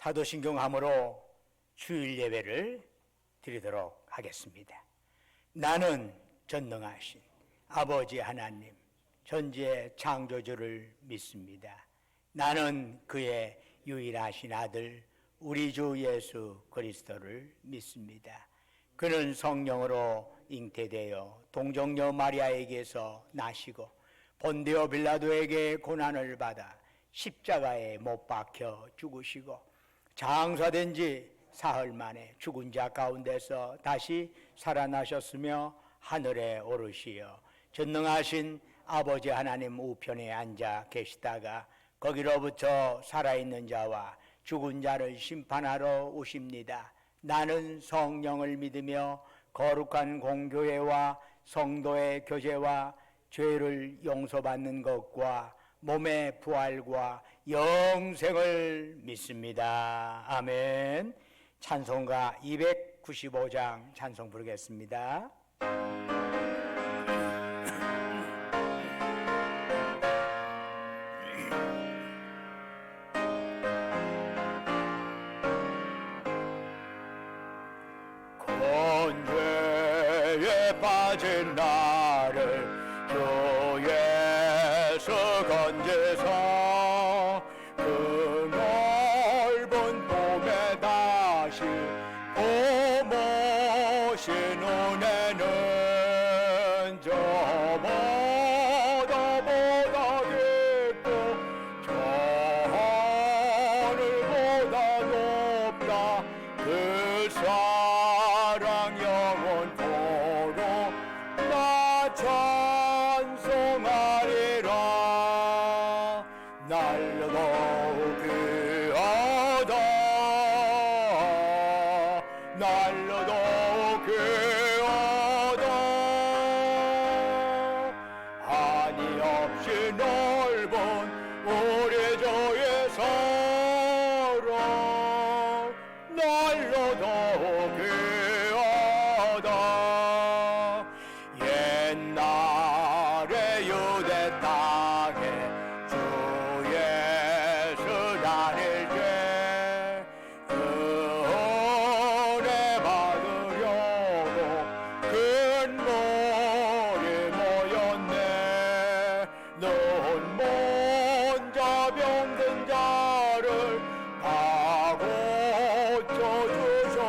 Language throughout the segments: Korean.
사도신경함으로 주일 예배를 드리도록 하겠습니다. 나는 전능하신 아버지 하나님, 전지의 창조주를 믿습니다. 나는 그의 유일하신 아들 우리 주 예수 그리스도를 믿습니다. 그는 성령으로 잉태되어 동정녀 마리아에게서 나시고 본디오 빌라도에게 고난을 받아 십자가에 못 박혀 죽으시고 장사된 지 사흘 만에 죽은 자 가운데서 다시 살아나셨으며 하늘에 오르시어 전능하신 아버지 하나님 우편에 앉아 계시다가 거기로부터 살아있는 자와 죽은 자를 심판하러 오십니다. 나는 성령을 믿으며 거룩한 공교회와 성도의 교제와 죄를 용서받는 것과 몸의 부활과 영생을 믿습니다. 아멘. 찬송가 295장 찬송 부르겠습니다. 건죄에 빠진 나를 주 예수 건지사 그 넓은 봄에 다시 봄오신 은혜는 저보다 깊고 저 하늘보다 높다. 그 사랑 영원토록 나 찬송하리라. 날로도 귀하다. 날로도 귀하다. 한이 없이 넓은 우리 주의 사랑 날로도 귀하다. 옛날에 유대 땅에 주 예수 다닐 때 그 은혜 받으려고 큰 무리 모였네. 넌 먼저 병든 자를 다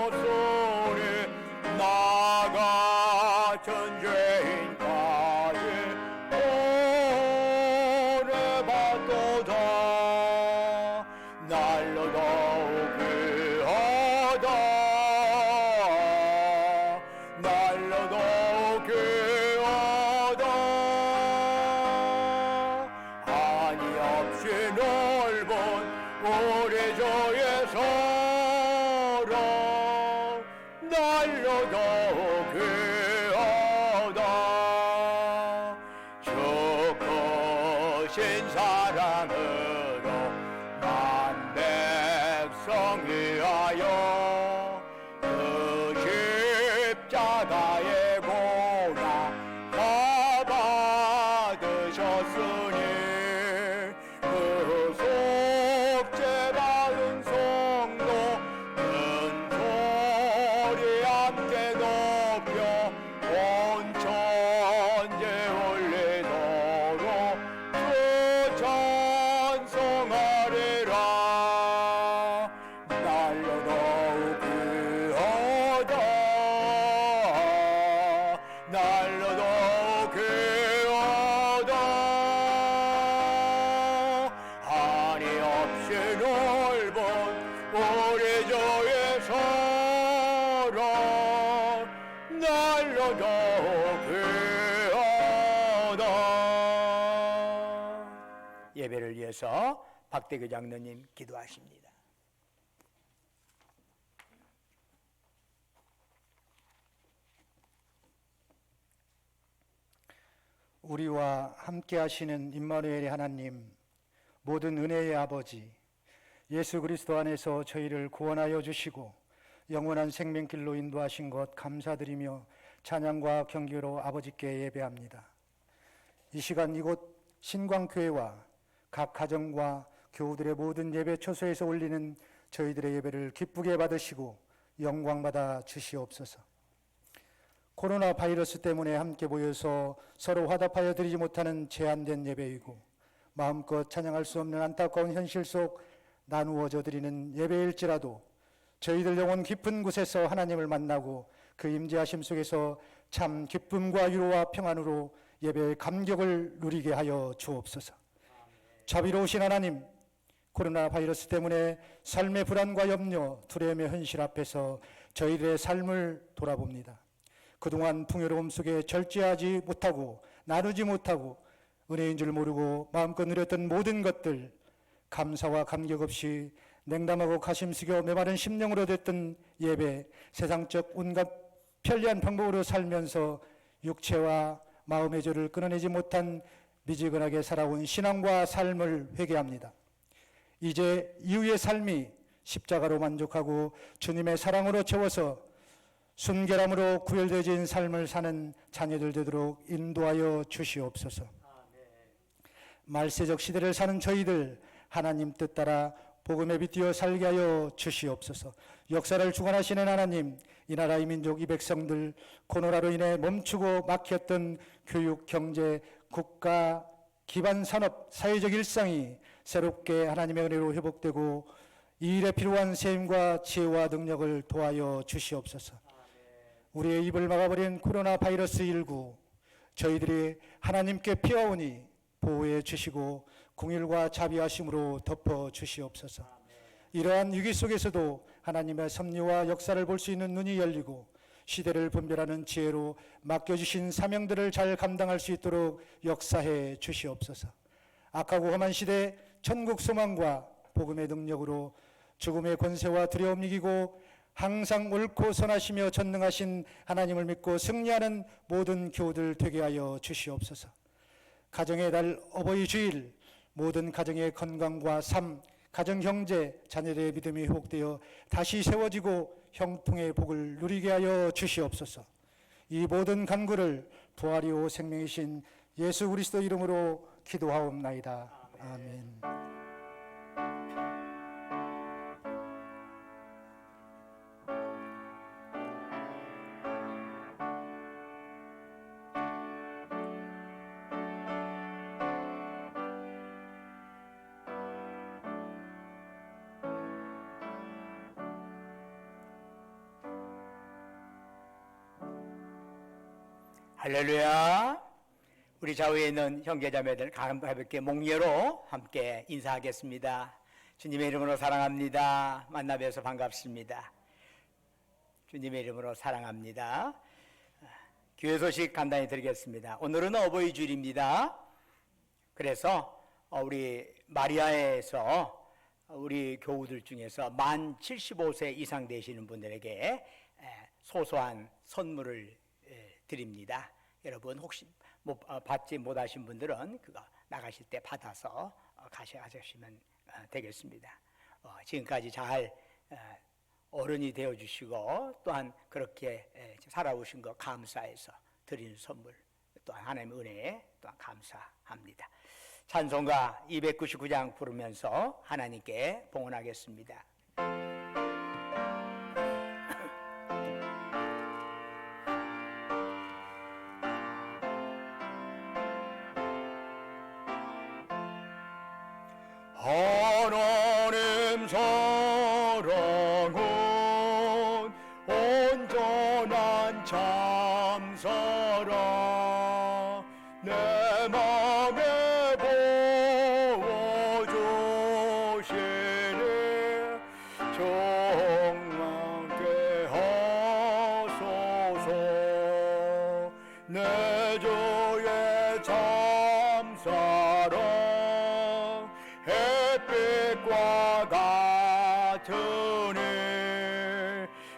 고쳐주셨으니 나 같은 죄인까지 은혜 받도다. 날로도 귀하다. 날로도 귀하다. 한이 없이 넓은 우리 주의 사랑 날로도 귀하다. 주 크신 사랑으로 만 백성 위하여 그 십자가의 고난 다 받으셨으니 그 속죄 받은 성도 큰 소리 함께 높여 온 천지 울리도록 주 찬송하리라. 날로도 귀하다. 날로도 귀하다. 한이 없이 넓은 우리 주의 사랑 날로도 귀하다. 예배를 위해서 박대규 장로님 기도하십니다. 우리와 함께 하시는 임마누엘의 하나님, 모든 은혜의 아버지, 예수 그리스도 안에서 저희를 구원하여 주시고 영원한 생명길로 인도하신 것 감사드리며 찬양과 경기로 아버지께 예배합니다. 이 시간 이곳 신광교회와 각 가정과 교우들의 모든 예배 처소에서 올리는 저희들의 예배를 기쁘게 받으시고 영광받아 주시옵소서. 코로나 바이러스 때문에 함께 모여서 서로 화답하여 드리지 못하는 제한된 예배이고 마음껏 찬양할 수 없는 안타까운 현실 속 나누어져 드리는 예배일지라도 저희들 영혼 깊은 곳에서 하나님을 만나고 그 임재하심 속에서 참 기쁨과 위로와 평안으로 예배의 감격을 누리게 하여 주옵소서. 자비로우신 하나님, 코로나 바이러스 때문에 삶의 불안과 염려, 두려움의 현실 앞에서 저희들의 삶을 돌아봅니다. 그동안 풍요로움 속에 절제하지 못하고 나누지 못하고 은혜인 줄 모르고 마음껏 누렸던 모든 것들, 감사와 감격 없이 냉담하고 가심 숙여 메마른 심령으로 됐던 예배, 세상적 온갖 편리한 방법으로 살면서 육체와 마음의 조를 끊어내지 못한 미지근하게 살아온 신앙과 삶을 회개합니다. 이제 이후의 삶이 십자가로 만족하고 주님의 사랑으로 채워서 순결함으로 구별되어진 삶을 사는 자녀들 되도록 인도하여 주시옵소서. 말세적 시대를 사는 저희들 하나님 뜻 따라 복음에 비뛰어 살게 하여 주시옵소서. 역사를 주관하시는 하나님, 이 나라 이 민족 이 백성들 코로나로 인해 멈추고 막혔던 교육, 경제, 국가 기반 산업, 사회적 일상이 새롭게 하나님의 은혜로 회복되고 이 일에 필요한 세임과 지혜와 능력을 도하여 주시옵소서. 우리의 입을 막아버린 코로나 바이러스 19 저희들이 하나님께 피하오니 보호해 주시고 공일과 자비하심으로 덮어 주시옵소서. 이러한 위기 속에서도 하나님의 섭리와 역사를 볼 수 있는 눈이 열리고 시대를 분별하는 지혜로 맡겨주신 사명들을 잘 감당할 수 있도록 역사해 주시옵소서. 악하고 험한 시대 천국 소망과 복음의 능력으로 죽음의 권세와 두려움 이기고 항상 옳고 선하시며 전능하신 하나님을 믿고 승리하는 모든 교우들 되게 하여 주시옵소서. 가정의 달 어버이 주일 모든 가정의 건강과 삶, 가정 경제, 자녀들의 믿음이 회복되어 다시 세워지고 형통의 복을 누리게 하여 주시옵소서. 이 모든 간구를 부활이요 생명이신 예수 그리스도 이름으로 기도하옵나이다. 아멘. 할렐루야. 우리 좌우에 있는 형제자매들 가볍게 목례로 함께 인사하겠습니다. 주님의 이름으로 사랑합니다. 만나 뵈서 반갑습니다. 주님의 이름으로 사랑합니다. 교회 소식 간단히 드리겠습니다. 오늘은 어버이 주일입니다. 그래서 우리 마리아에서 우리 교우들 중에서 만 75세 이상 되시는 분들에게 소소한 선물을 드립니다. 여러분 혹시 받지 못하신 분들은 그거 나가실 때 받아서 가셔가시면 되겠습니다. 지금까지 잘 어른이 되어주시고 또한 그렇게 살아오신 것 감사해서 드리는 선물 또한 하나님의 은혜에 또한 감사합니다. 찬송가 299장 부르면서 하나님께 봉헌하겠습니다. 하나님 사랑은 온전한 참사랑 내 맘에 부어주시니 정랑케 하소서. 내 주의 참사랑 햇빛과 같으니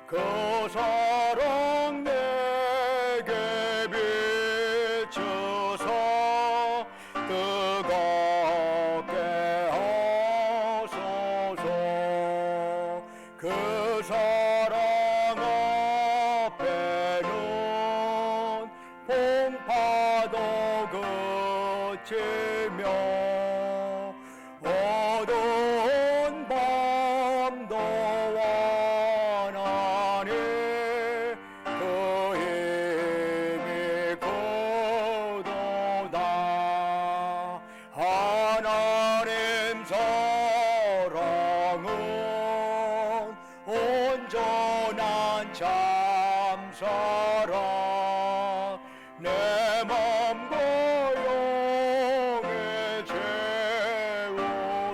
그 사랑 내게 비추사 뜨겁게 하소서. 그 사랑 앞에는 풍파도 그치며 어두운 밤도 참 사랑 내 맘 고용에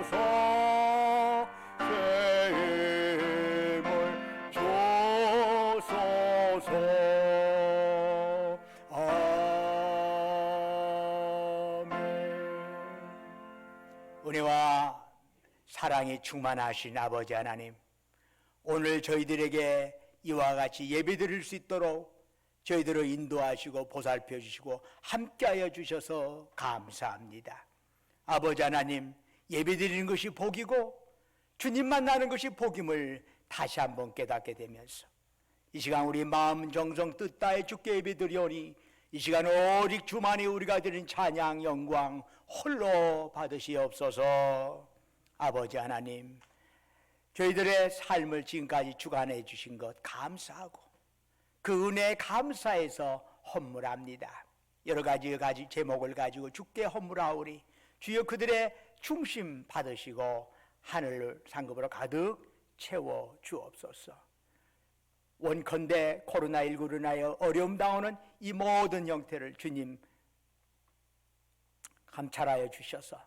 채워서 새 힘을 주소서. 아멘. 은혜와 사랑이 충만하신 아버지 하나님, 오늘 저희들에게 이와 같이 예배드릴 수 있도록 저희들을 인도하시고 보살펴 주시고 함께하여 주셔서 감사합니다. 아버지 하나님, 예배드리는 것이 복이고 주님 만나는 것이 복임을 다시 한번 깨닫게 되면서 이 시간 우리 마음 정성 뜻 다해 주께 예배드리오니 이 시간 오직 주만이 우리가 드린 찬양 영광 홀로 받으시옵소서. 아버지 하나님, 저희들의 삶을 지금까지 주관해 주신 것 감사하고 그 은혜에 감사해서 헌물합니다. 여러 가지 제목을 가지고 주께 헌물하오리. 주여 그들의 중심 받으시고 하늘 상급으로 가득 채워 주옵소서. 원컨대 코로나19로 인하여 어려움 당하는 이 모든 형태를 주님 감찰하여 주셔서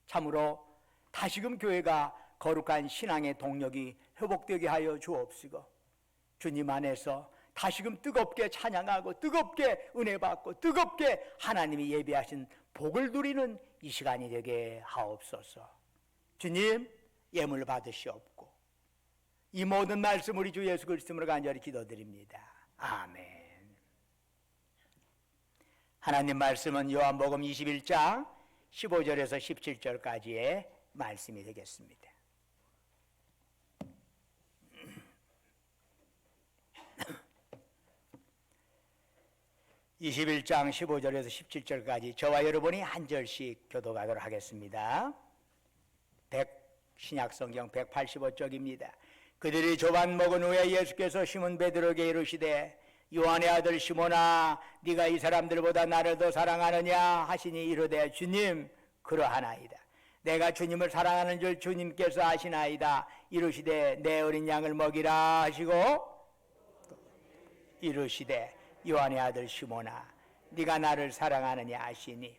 참으로 다시금 교회가 거룩한 신앙의 동력이 회복되게 하여 주옵시고 주님 안에서 다시금 뜨겁게 찬양하고 뜨겁게 은혜 받고 뜨겁게 하나님이 예비하신 복을 누리는 이 시간이 되게 하옵소서. 주님 예물 받으시옵고 이 모든 말씀 우리 주 예수 그리스도로 간절히 기도드립니다. 아멘. 하나님 말씀은 요한복음 21장 15절에서 17절까지의 말씀이 되겠습니다. (21장) 15절에서 17절까지 저와 여러분이 한 절씩 교독하도록 하겠습니다. 신약성경 185쪽입니다. 그들이 조반 먹은 후에 예수께서 시몬 베드로에게 이르시되 요한의 아들 시몬아 네가 이 사람들보다 나를 더 사랑하느냐 하시니 이르되 주님 그러하나이다. 내가 주님을 사랑하는 줄 주님께서 아시나이다. 이르시되 내 어린 양을 먹이라 하시고 이르시되 요한의 아들 시몬아 네가 나를 사랑하느냐 하시니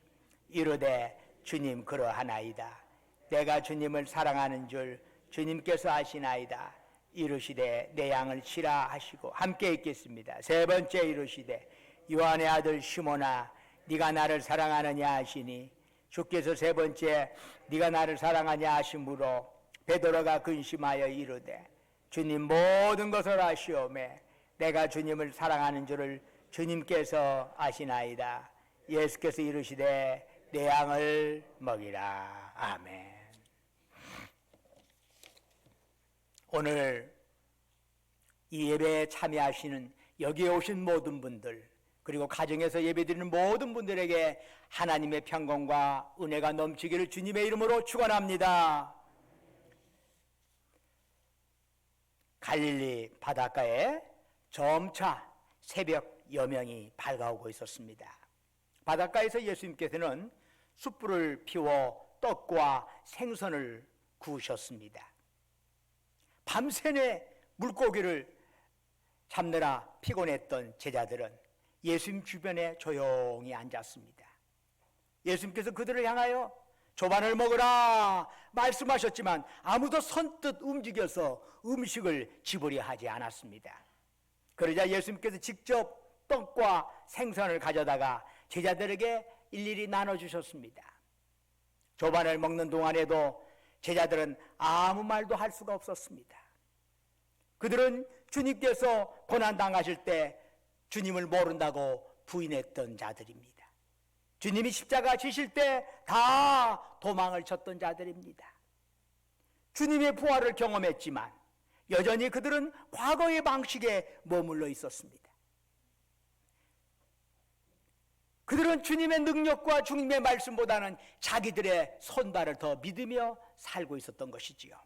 이르되 주님 그러하나이다. 내가 주님을 사랑하는 줄 주님께서 아시나이다. 이르시되 내 양을 치라 하시고 함께 읽겠습니다. 세 번째 이르시되 요한의 아들 시몬아 네가 나를 사랑하느냐 하시니 주께서 세 번째 네가 나를 사랑하냐 하심으로 베드로가 근심하여 이르되 주님 모든 것을 아시오매 내가 주님을 사랑하는 줄을 주님께서 아시나이다. 예수께서 이르시되 내 양을 먹이라. 아멘. 오늘 이 예배에 참여하시는 여기에 오신 모든 분들 그리고 가정에서 예배드리는 모든 분들에게 하나님의 평강과 은혜가 넘치기를 주님의 이름으로 축원합니다. 갈릴리 바닷가에 점차 새벽 여명이 밝아오고 있었습니다. 바닷가에서 예수님께서는 숯불을 피워 떡과 생선을 구우셨습니다. 밤새내 물고기를 잡느라 피곤했던 제자들은 예수님 주변에 조용히 앉았습니다. 예수님께서 그들을 향하여 조반을 먹으라 말씀하셨지만 아무도 선뜻 움직여서 음식을 집으려 하지 않았습니다. 그러자 예수님께서 직접 떡과 생선을 가져다가 제자들에게 일일이 나눠주셨습니다. 조반을 먹는 동안에도 제자들은 아무 말도 할 수가 없었습니다. 그들은 주님께서 고난당하실 때 주님을 모른다고 부인했던 자들입니다. 주님이 십자가 지실 때 다 도망을 쳤던 자들입니다. 주님의 부활을 경험했지만 여전히 그들은 과거의 방식에 머물러 있었습니다. 그들은 주님의 능력과 주님의 말씀보다는 자기들의 손발을 더 믿으며 살고 있었던 것이지요.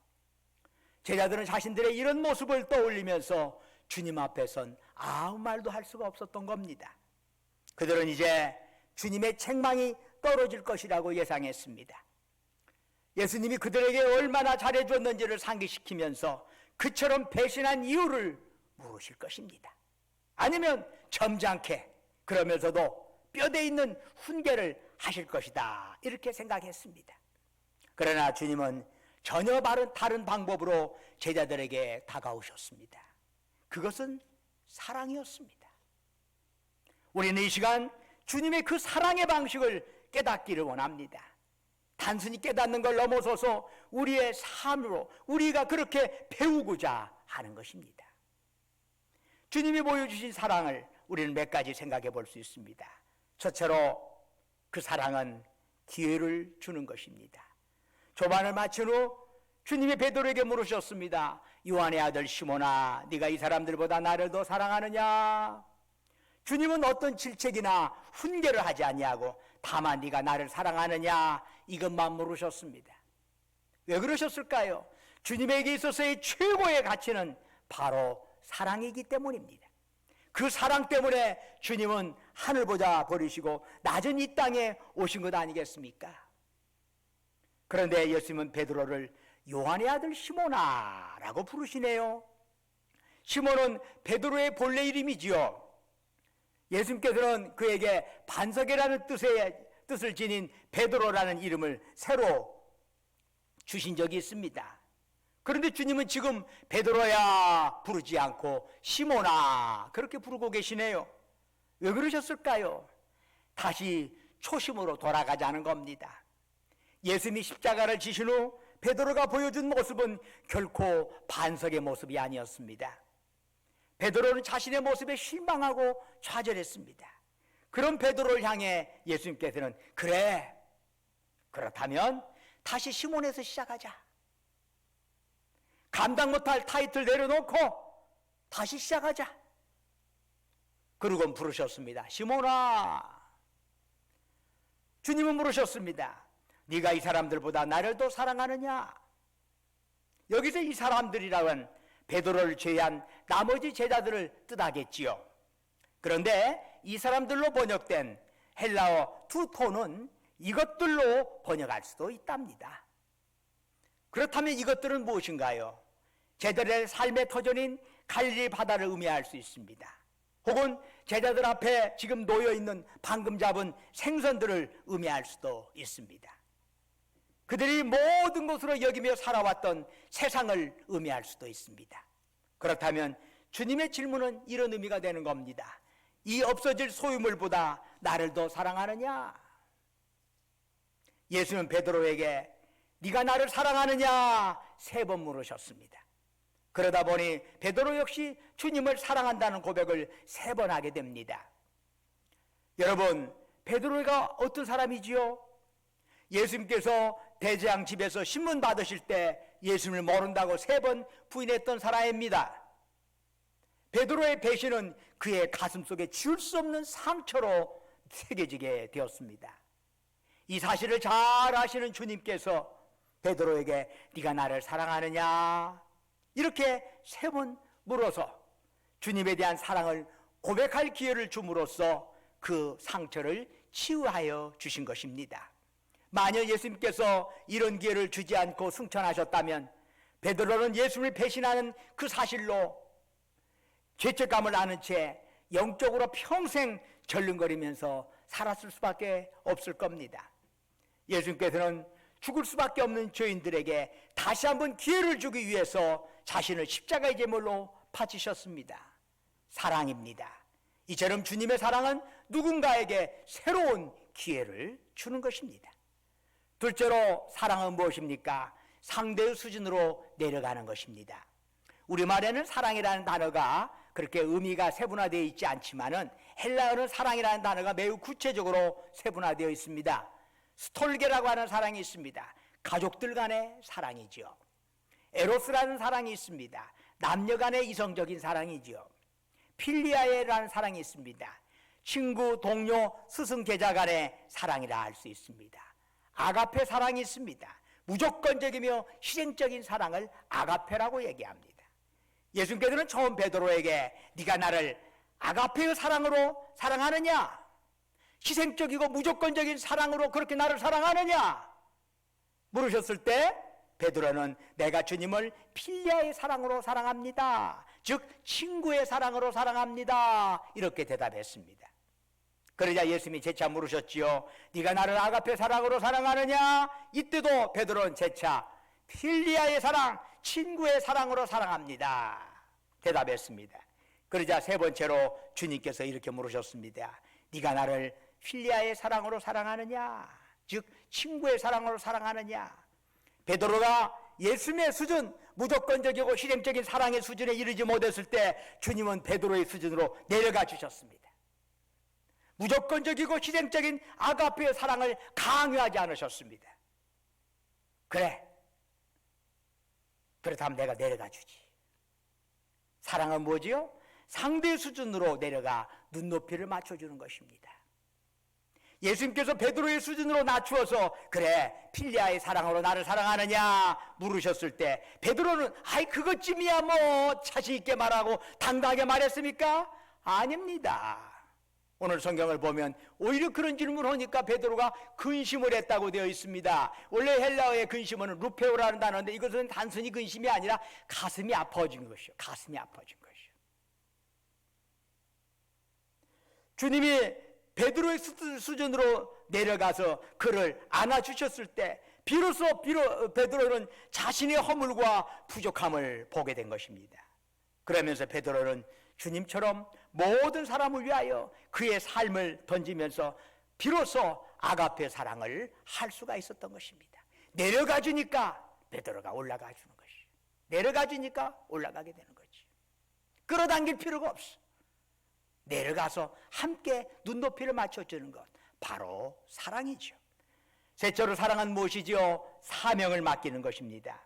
제자들은 자신들의 이런 모습을 떠올리면서 주님 앞에선 아무 말도 할 수가 없었던 겁니다. 그들은 이제 주님의 책망이 떨어질 것이라고 예상했습니다. 예수님이 그들에게 얼마나 잘해줬는지를 상기시키면서 그처럼 배신한 이유를 물으실 것입니다. 아니면 점잖게 그러면서도 뼈대 있는 훈계를 하실 것이다, 이렇게 생각했습니다. 그러나 주님은 전혀 다른 방법으로 제자들에게 다가오셨습니다. 그것은 사랑이었습니다. 우리는 이 시간 주님의 그 사랑의 방식을 깨닫기를 원합니다. 단순히 깨닫는 걸 넘어서서 우리의 삶으로 우리가 그렇게 배우고자 하는 것입니다. 주님이 보여주신 사랑을 우리는 몇 가지 생각해 볼 수 있습니다. 첫째로 그 사랑은 기회를 주는 것입니다. 조반을 마친 후 주님이 베드로에게 물으셨습니다. 요한의 아들 시몬아, 네가 이 사람들보다 나를 더 사랑하느냐? 주님은 어떤 질책이나 훈계를 하지 아니하고 다만 네가 나를 사랑하느냐, 이것만 물으셨습니다. 왜 그러셨을까요? 주님에게 있어서의 최고의 가치는 바로 사랑이기 때문입니다. 그 사랑 때문에 주님은 하늘보다 버리시고 낮은 이 땅에 오신 것 아니겠습니까? 그런데 예수님은 베드로를 요한의 아들 시몬아 라고 부르시네요. 시몬은 베드로의 본래 이름이지요. 예수님께서는 그에게 반석이라는 뜻을 지닌 베드로라는 이름을 새로 주신 적이 있습니다. 그런데 주님은 지금 베드로야 부르지 않고 시몬아 그렇게 부르고 계시네요. 왜 그러셨을까요? 다시 초심으로 돌아가자는 겁니다. 예수님이 십자가를 지신 후 베드로가 보여준 모습은 결코 반석의 모습이 아니었습니다. 베드로는 자신의 모습에 실망하고 좌절했습니다. 그런 베드로를 향해 예수님께서는 그래, 그렇다면 다시 시몬에서 시작하자. 감당 못할 타이틀 내려놓고 다시 시작하자. 그러고 부르셨습니다. 시몬아. 주님은 물으셨습니다. 네가 이 사람들보다 나를 더 사랑하느냐? 여기서 이 사람들이라는 베드로를 제외한 나머지 제자들을 뜻하겠지요. 그런데 이 사람들로 번역된 헬라어 투토는 이것들로 번역할 수도 있답니다. 그렇다면 이것들은 무엇인가요? 제자들의 삶의 터전인 갈릴리 바다를 의미할 수 있습니다. 혹은 제자들 앞에 지금 놓여있는 방금 잡은 생선들을 의미할 수도 있습니다. 그들이 모든 것으로 여기며 살아왔던 세상을 의미할 수도 있습니다. 그렇다면 주님의 질문은 이런 의미가 되는 겁니다. 이 없어질 소유물보다 나를 더 사랑하느냐? 예수는 베드로에게 네가 나를 사랑하느냐? 3번 물으셨습니다. 그러다 보니 베드로 역시 주님을 사랑한다는 고백을 3번 하게 됩니다. 여러분, 베드로가 어떤 사람이지요? 예수님께서 대제양 집에서 신문 받으실 때 예수님을 모른다고 3번 부인했던 사람입니다. 베드로의 배신은 그의 가슴속에 지울 수 없는 상처로 새겨지게 되었습니다. 이 사실을 잘 아시는 주님께서 베드로에게 네가 나를 사랑하느냐? 이렇게 3번 물어서 주님에 대한 사랑을 고백할 기회를 줌으로써 그 상처를 치유하여 주신 것입니다. 만약 예수님께서 이런 기회를 주지 않고 승천하셨다면 베드로는 예수님을 배신하는 그 사실로 죄책감을 아는 채 영적으로 평생 절름거리면서 살았을 수밖에 없을 겁니다. 예수님께서는 죽을 수밖에 없는 죄인들에게 다시 한번 기회를 주기 위해서 자신을 십자가의 제물로 바치셨습니다. 사랑입니다. 이처럼 주님의 사랑은 누군가에게 새로운 기회를 주는 것입니다. 둘째로 사랑은 무엇입니까? 상대의 수준으로 내려가는 것입니다. 우리말에는 사랑이라는 단어가 그렇게 의미가 세분화되어 있지 않지만은 헬라어는 사랑이라는 단어가 매우 구체적으로 세분화되어 있습니다. 스톨게라고 하는 사랑이 있습니다. 가족들 간의 사랑이죠. 에로스라는 사랑이 있습니다. 남녀 간의 이성적인 사랑이죠. 필리아에라는 사랑이 있습니다. 친구, 동료, 스승, 계자 간의 사랑이라 할 수 있습니다. 아가페 사랑이 있습니다. 무조건적이며 실행적인 사랑을 아가페라고 얘기합니다. 예수님께서는 처음 베드로에게 네가 나를 아가페의 사랑으로 사랑하느냐? 희생적이고 무조건적인 사랑으로 그렇게 나를 사랑하느냐? 물으셨을 때 베드로는 내가 주님을 필리아의 사랑으로 사랑합니다. 즉 친구의 사랑으로 사랑합니다. 이렇게 대답했습니다. 그러자 예수님이 재차 물으셨지요. 네가 나를 아가페 사랑으로 사랑하느냐? 이때도 베드로는 재차 필리아의 사랑, 친구의 사랑으로 사랑합니다. 대답했습니다. 그러자 세 번째로 주님께서 이렇게 물으셨습니다. 네가 나를 필리아의 사랑으로 사랑하느냐? 즉 친구의 사랑으로 사랑하느냐? 베드로가 예수님의 수준, 무조건적이고 실행적인 사랑의 수준에 이르지 못했을 때 주님은 베드로의 수준으로 내려가 주셨습니다. 무조건적이고 실행적인 아가페의 사랑을 강요하지 않으셨습니다. 그렇다면 내가 내려가 주지. 사랑은 뭐지요? 상대 수준으로 내려가 눈높이를 맞춰주는 것입니다. 예수님께서 베드로의 수준으로 낮추어서 필리아의 사랑으로 나를 사랑하느냐 물으셨을 때 베드로는 그것쯤이야 뭐 자신 있게 말하고 당당하게 말했습니까? 아닙니다. 오늘 성경을 보면 오히려 그런 질문을 하니까 베드로가 근심을 했다고 되어 있습니다. 원래 헬라어의 근심은 루페오라는 단어인데 이것은 단순히 근심이 아니라 가슴이 아파진 것이요. 가슴이 아파진 것이요. 주님이 베드로의 수준으로 내려가서 그를 안아주셨을 때 비로소 베드로는 자신의 허물과 부족함을 보게 된 것입니다. 그러면서 베드로는 주님처럼 모든 사람을 위하여 그의 삶을 던지면서 비로소 아가페 사랑을 할 수가 있었던 것입니다. 내려가 주니까 베드로가 올라가 주는 것이에요. 내려가 주니까 올라가게 되는 거지. 끌어당길 필요가 없어. 내려가서 함께 눈높이를 맞춰주는 것, 바로 사랑이죠. 셋째로 사랑은 무엇이지요? 사명을 맡기는 것입니다.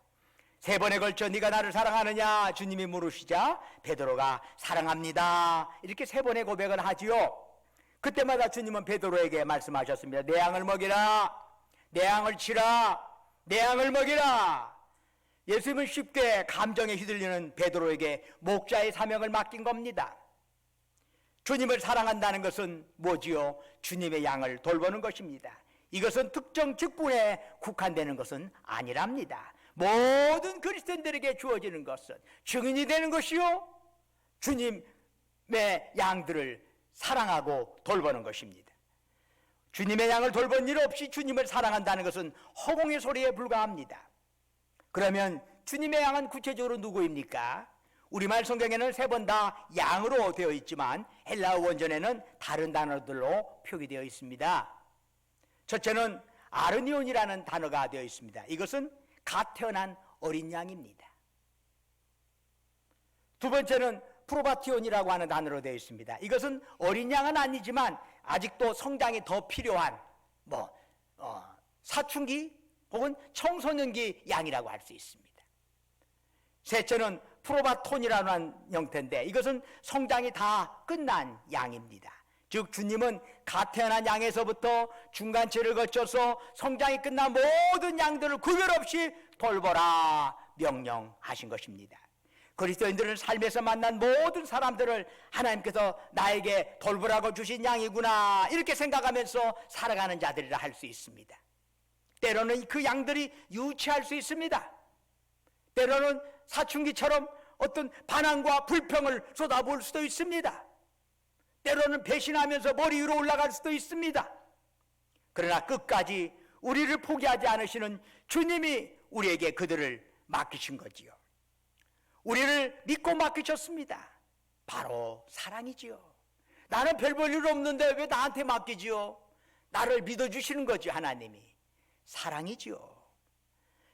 세 번에 걸쳐 네가 나를 사랑하느냐 주님이 물으시자 베드로가 사랑합니다 이렇게 세 번의 고백을 하지요. 그때마다 주님은 베드로에게 말씀하셨습니다. 내 양을 먹이라, 내 양을 치라, 내 양을 먹이라. 예수님은 쉽게 감정에 휘둘리는 베드로에게 목자의 사명을 맡긴 겁니다. 주님을 사랑한다는 것은 뭐지요? 주님의 양을 돌보는 것입니다. 이것은 특정 직분에 국한되는 것은 아니랍니다. 모든 그리스도인들에게 주어지는 것은 증인이 되는 것이요 주님의 양들을 사랑하고 돌보는 것입니다. 주님의 양을 돌본 일 없이 주님을 사랑한다는 것은 허공의 소리에 불과합니다. 그러면 주님의 양은 구체적으로 누구입니까? 우리말 성경에는 세 번 다 양으로 되어 있지만 헬라어 원전에는 다른 단어들로 표기되어 있습니다. 첫째는 아르니온이라는 단어가 되어 있습니다. 이것은 갓 태어난 어린 양입니다. 두 번째는 프로바티온이라고 하는 단어로 되어 있습니다. 이것은 어린 양은 아니지만 아직도 성장이 더 필요한 사춘기 혹은 청소년기 양이라고 할 수 있습니다. 셋째는 프로바톤이라는 형태인데 이것은 성장이 다 끝난 양입니다. 즉 주님은 갓 태어난 양에서부터 중간체를 거쳐서 성장이 끝난 모든 양들을 구별 없이 돌보라 명령하신 것입니다. 그리스도인들은 삶에서 만난 모든 사람들을 하나님께서 나에게 돌보라고 주신 양이구나 이렇게 생각하면서 살아가는 자들이라 할 수 있습니다. 때로는 그 양들이 유치할 수 있습니다. 때로는 사춘기처럼 어떤 반항과 불평을 쏟아부을 수도 있습니다. 때로는 배신하면서 머리 위로 올라갈 수도 있습니다. 그러나 끝까지 우리를 포기하지 않으시는 주님이 우리에게 그들을 맡기신 거지요. 우리를 믿고 맡기셨습니다. 바로 사랑이지요. 나는 별 볼 일 없는데 왜 나한테 맡기지요? 나를 믿어주시는 거지 하나님이. 사랑이지요.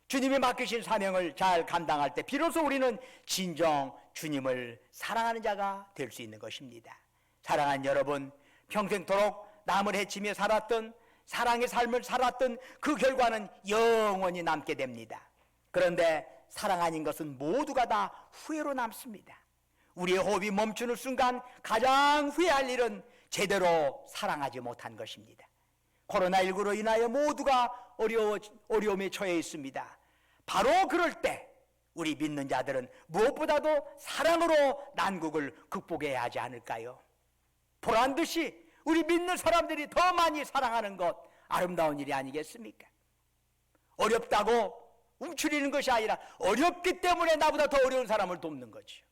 주님이 맡기신 사명을 잘 감당할 때 비로소 우리는 진정 주님을 사랑하는 자가 될 수 있는 것입니다. 사랑하는 여러분, 평생토록 남을 해치며 살았던 사랑의 삶을 살았던 그 결과는 영원히 남게 됩니다. 그런데 사랑 아닌 것은 모두가 다 후회로 남습니다. 우리의 호흡이 멈추는 순간 가장 후회할 일은 제대로 사랑하지 못한 것입니다. 코로나19로 인하여 모두가 어려움에 처해 있습니다. 바로 그럴 때 우리 믿는 자들은 무엇보다도 사랑으로 난국을 극복해야 하지 않을까요? 보란듯이 우리 믿는 사람들이 더 많이 사랑하는 것 아름다운 일이 아니겠습니까? 어렵다고 움츠리는 것이 아니라 어렵기 때문에 나보다 더 어려운 사람을 돕는 거지요.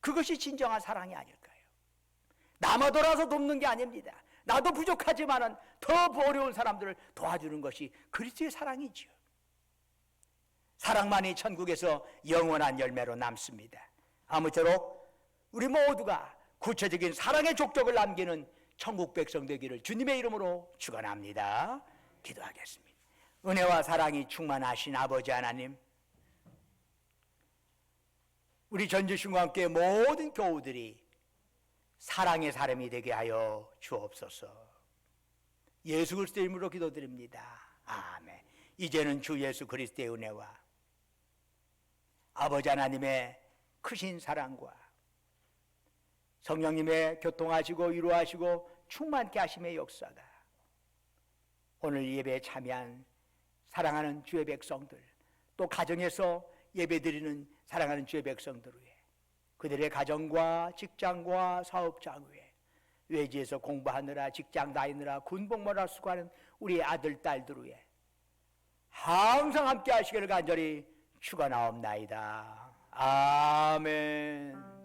그것이 진정한 사랑이 아닐까요? 남아 돌아서 돕는 게 아닙니다. 나도 부족하지만은 더 어려운 사람들을 도와주는 것이 그리스도의 사랑이지요. 사랑만이 천국에서 영원한 열매로 남습니다. 아무쪼록 우리 모두가 구체적인 사랑의 족적을 남기는 천국 백성 되기를 주님의 이름으로 축원합니다. 기도하겠습니다. 은혜와 사랑이 충만하신 아버지 하나님, 우리 전주신과 함께 모든 교우들이 사랑의 사람이 되게 하여 주옵소서. 예수 그리스도의 이름으로 기도드립니다. 아멘. 이제는 주 예수 그리스도의 은혜와 아버지 하나님의 크신 사랑과 성령님의 교통하시고 위로하시고 충만케 하심의 역사가 오늘 예배에 참여한 사랑하는 주의 백성들, 또 가정에서 예배드리는 사랑하는 주의 백성들 위해, 그들의 가정과 직장과 사업장 위해, 외지에서 공부하느라 직장 다니느라 군복무하느라 수고하는 우리 아들 딸들 위해 항상 함께 하시기를 간절히 축원하옵나이다. 아멘.